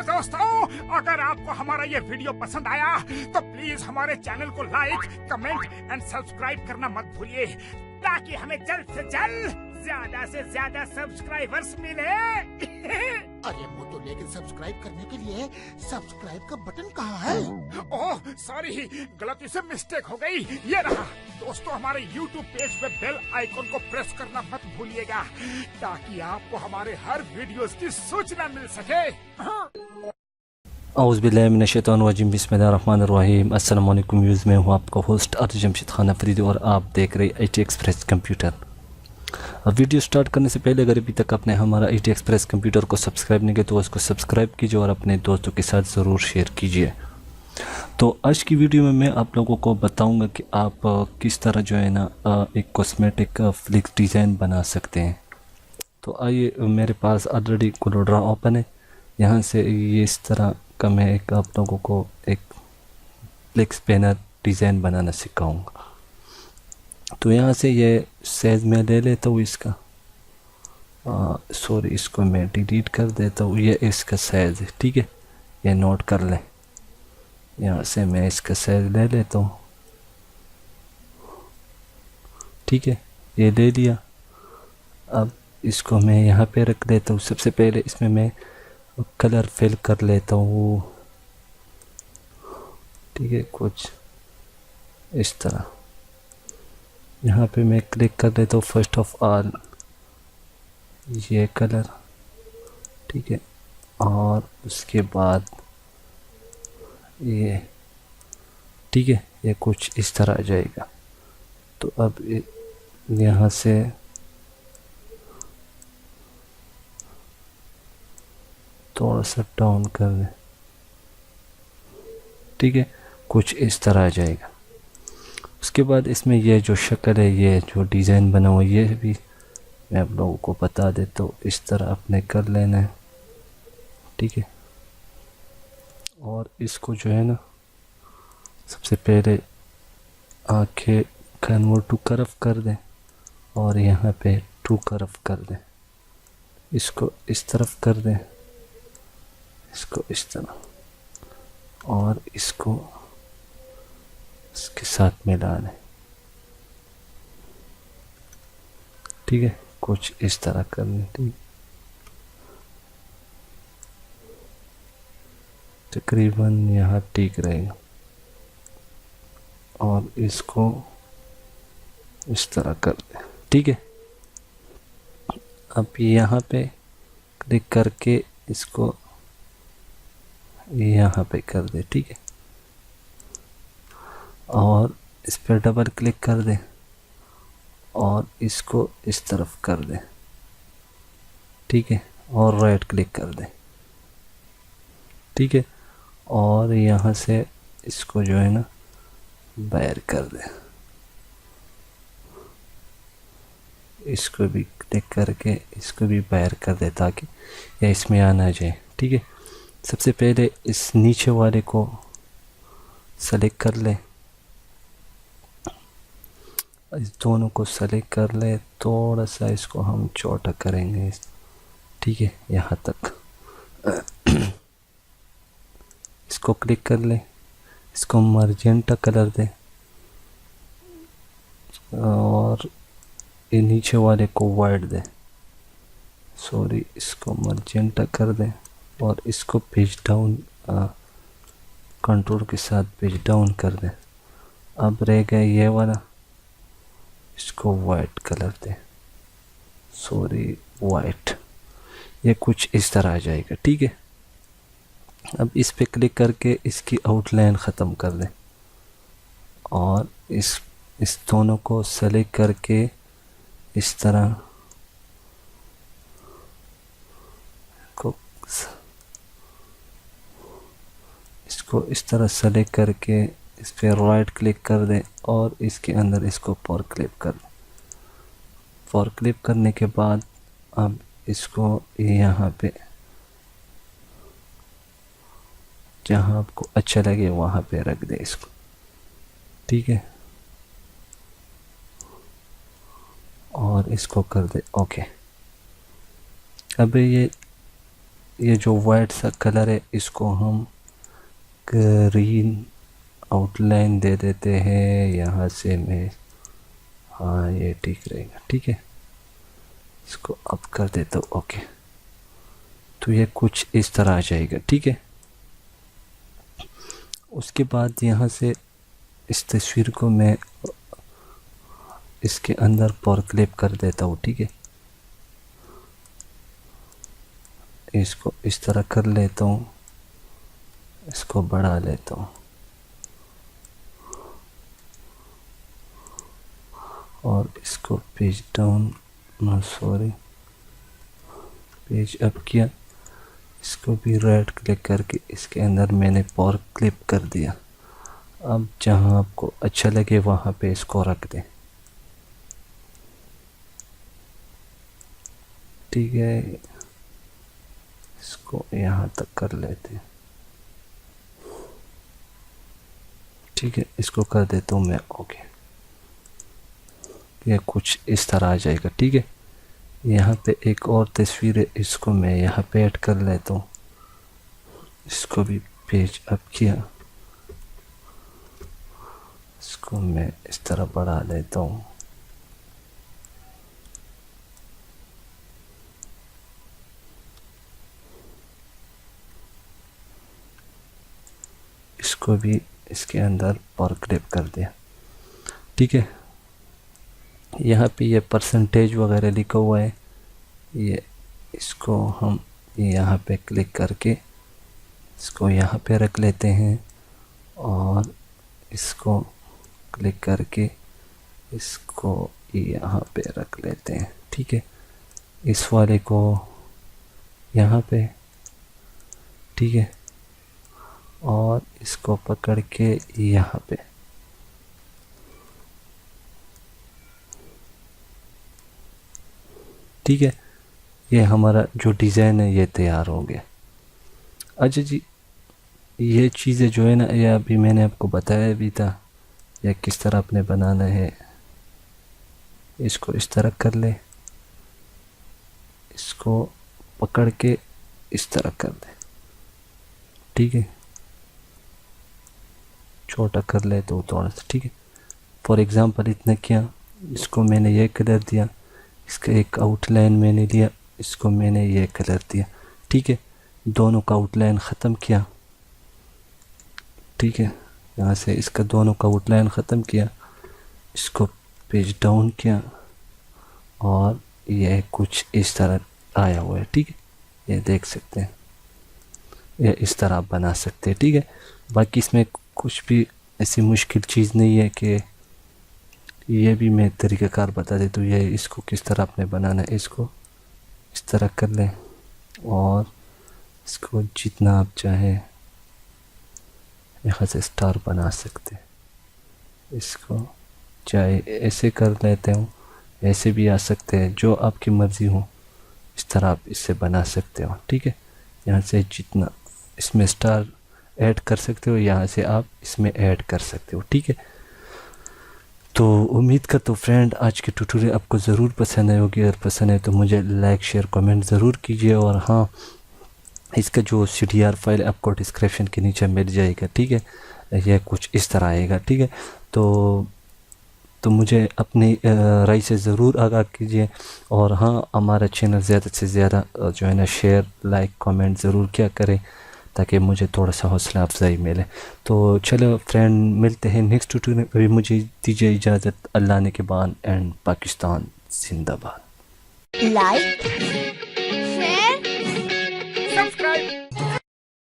दोस्तों, अगर आपको हमारा ये वीडियो पसंद आया तो प्लीज हमारे चैनल को लाइक, कमेंट एंड सब्सक्राइब करना मत भूलिए, ताकि हमें जल्द से जल्द ज्यादा से ज्यादा सब्सक्राइबर्स मिले। अरे मोटू, लेकिन सब्सक्राइब करने के लिए सब्सक्राइब का बटन कहाँ है? ओह सॉरी, गलती से मिस्टेक हो गई। ये रहा। दोस्तों, हमारे YouTube पेज पे बेल आइकॉन को प्रेस करना मत भूलिएगा, ताकि आपको हमारे हर वीडियोस की सूचना मिल सके। औज़ुबिल्लाहिमिनश्शैतानिर्रजीम, बिस्मिल्लाहिर्रहमानिर्रहीम। अस्सलाम वालेकुम व्यूज़, मैं हूँ आपका होस्ट अर्ज जमशेद खान अफरीदी और आप देख रहे IT एक्सप्रेस कंप्यूटर। अब वीडियो स्टार्ट करने से पहले अगर अभी तक आपने हमारा IT एक्सप्रेस कंप्यूटर को सब्सक्राइब नहीं किया तो उसको सब्सक्राइब कीजिए और अपने दोस्तों के साथ ज़रूर शेयर कीजिए। तो आज की वीडियो में मैं आप लोगों को बताऊंगा कि आप किस तरह जो है ना एक कॉस्मेटिक फ्लिक्स डिज़ाइन बना सकते हैं। तो आइए, मेरे पास ऑलरेडी कोलोड्रा ओपन है। यहाँ से ये इस तरह का मैं एक आप लोगों को एक फ्लिक्स बैनर डिज़ाइन बनाना सिखाऊंगा। तो यहाँ से ये साइज़ में ले लेता हूँ इसका, सॉरी, इसको मैं डिलीट कर देता हूँ। ये इसका साइज़ है, ठीक है, ये नोट कर लें। यहाँ से मैं इसका साइज़ ले लेता हूँ, ठीक है, ये ले लिया। अब इसको मैं यहाँ पे रख देता हूँ। सबसे पहले इसमें मैं कलर फिल कर लेता हूँ, ठीक है, कुछ इस तरह। यहाँ पे मैं क्लिक कर लेता हूँ फर्स्ट ऑफ ऑल ये कलर, ठीक है, और उसके बाद ये, ठीक है, ये कुछ इस तरह आ जाएगा। तो अब यहाँ से थोड़ा सा डाउन कर दें, ठीक है, कुछ इस तरह आ जाएगा। उसके बाद इसमें ये जो शक्ल है, ये जो डिज़ाइन बना हुआ है, ये भी मैं आप लोगों को बता देता हूँ। इस तरह आपने कर लेना है, ठीक है। और इसको जो है ना, सबसे पहले आंखें कन्वर्ट टू कर्व कर दें और यहाँ पे टू कर्व कर दें। इसको इस तरफ कर दें, इसको इस तरह, और इसको इसके साथ मिला लें, ठीक है, कुछ इस तरह करने, ठीक, तकरीबन यहाँ ठीक रहेगा। और इसको इस तरह कर दें, ठीक है। अब यहाँ पे क्लिक करके इसको यहाँ पे कर दे, ठीक है, और इस पर डबल क्लिक कर दें और इसको इस तरफ कर दें, ठीक है, और राइट क्लिक कर दें, ठीक है, और यहाँ से इसको जो है ना बाहर कर दें। इसको भी क्लिक करके इसको भी बाहर कर दे ताकि यह इसमें आना जाए, ठीक है। सबसे पहले इस नीचे वाले को सेलेक्ट कर लें, इस दोनों को सेलेक्ट कर ले, थोड़ा सा इसको हम छोटा करेंगे, ठीक है, यहाँ तक। इसको क्लिक कर ले, इसको मर्जेंटा कलर दें और ये नीचे वाले को वाइट दें, सॉरी, इसको मर्जेंटा कर दें और इसको पेज डाउन कंट्रोल के साथ पेज डाउन कर दें। अब रह गया ये वाला, इसको वाइट कलर दें, सॉरी, वाइट, ये कुछ इस तरह आ जाएगा, ठीक है। अब इस पे क्लिक करके इसकी आउटलाइन ख़त्म कर दें और इस दोनों को सेलेक्ट करके इस तरह को इसको इस तरह सेलेक्ट करके इस पर राइट क्लिक कर दें और इसके अंदर इसको फॉर क्लिप कर दें। फॉर क्लिप करने के बाद अब इसको यहाँ पे जहाँ आपको अच्छा लगे वहाँ पे रख दें इसको, ठीक है, और इसको कर दे ओके। अब ये ये जो वाइट सा कलर है इसको हम ग्रीन आउटलाइन दे देते हैं यहाँ से। मैं हाँ ये ठीक रहेगा, ठीक है। इसको अप कर देता हूँ, ओके। तो ये कुछ इस तरह आ जाएगा, ठीक है। उसके बाद यहाँ से इस तस्वीर को मैं इसके अंदर पावर क्लिप कर देता हूँ, ठीक है। इसको इस तरह कर लेता हूँ, इसको बढ़ा लेता हूँ और इसको page down, sorry page up किया। इसको भी राइट क्लिक करके इसके अंदर मैंने पावर क्लिप कर दिया। अब जहाँ आपको अच्छा लगे वहाँ पे इसको रख दें, ठीक है। इसको यहाँ तक कर लेते हैं, ठीक है। इसको कर देता हूँ मैं, ओके। ये कुछ इस तरह आ जाएगा, ठीक है। यहाँ पे एक और तस्वीर है, इसको मैं यहाँ पे ऐड कर लेता हूँ। इसको भी पेज अप किया, इसको मैं इस तरह बढ़ा लेता हूँ। इसको भी इसके अंदर पावर क्लिप कर दिया, ठीक है। यहाँ पे ये परसेंटेज वगैरह लिखा हुआ है, ये इसको हम यहाँ पे क्लिक करके इसको यहाँ पे रख लेते हैं और इसको क्लिक करके इसको यहाँ पे रख लेते हैं, ठीक है। इस वाले को यहाँ पे, ठीक है, और इसको पकड़ के यहाँ पे, ठीक है। ये हमारा जो डिज़ाइन है ये तैयार हो गया। अच्छा जी, ये चीज़ें जो है ना, ये अभी मैंने आपको बताया भी था ये किस तरह अपने बनाना है। इसको इस तरह कर ले, इसको पकड़ के इस तरह कर दे, ठीक है। छोटा कर ले तो थोड़ा सा, ठीक है। फॉर एग्ज़ाम्पल इतना किया, इसको मैंने ये कलर दिया, इसका एक आउटलाइन मैंने लिया, इसको मैंने ये कलर दिया, ठीक है। दोनों का आउटलाइन ख़त्म किया, ठीक है। यहाँ से इसका दोनों का आउटलाइन ख़त्म किया, इसको पेज डाउन किया और ये कुछ इस तरह आया हुआ है, ठीक है। ये देख सकते हैं, ये इस तरह आप बना सकते हैं, ठीक है। बाकी इसमें कुछ भी ऐसी मुश्किल चीज़ नहीं है कि ये भी मैं तरीक़ाकार बता देता हूँ। ये इसको किस तरह आपने बनाना है, इसको इस तरह कर लें और इसको जितना आप चाहें यहाँ से स्टार बना सकते हैं। इसको चाहे ऐसे कर लेते हो, ऐसे भी आ सकते हैं, जो आपकी मर्ज़ी हो इस तरह आप इससे बना सकते हो, ठीक है। यहाँ से जितना इसमें स्टार ऐड कर सकते हो, यहाँ से आप इसमें ऐड कर सकते हो, ठीक है। तो उम्मीद करता हूँ फ्रेंड आज की ट्यूटोरियल आपको ज़रूर पसंद आई होगी। अगर पसंद है तो मुझे लाइक शेयर कमेंट ज़रूर कीजिए। और हाँ, इसका जो CTR फाइल आपको डिस्क्रिप्शन के नीचे मिल जाएगा, ठीक है। यह कुछ इस तरह आएगा, ठीक है। तो मुझे अपनी राय से ज़रूर आगाह कीजिए। और हाँ, हमारा चैनल ज़्यादा से ज़्यादा जो है ना शेयर लाइक कमेंट ज़रूर क्या करें, ताकि मुझे थोड़ा सा हौसला अफजाई मिले। तो चलो फ्रेंड, मिलते हैं नेक्स्ट ट्यूटोरियल में। अभी मुझे दीजिए इजाज़त। अल्लाह ने के बाद एंड पाकिस्तान जिंदाबाद। लाइक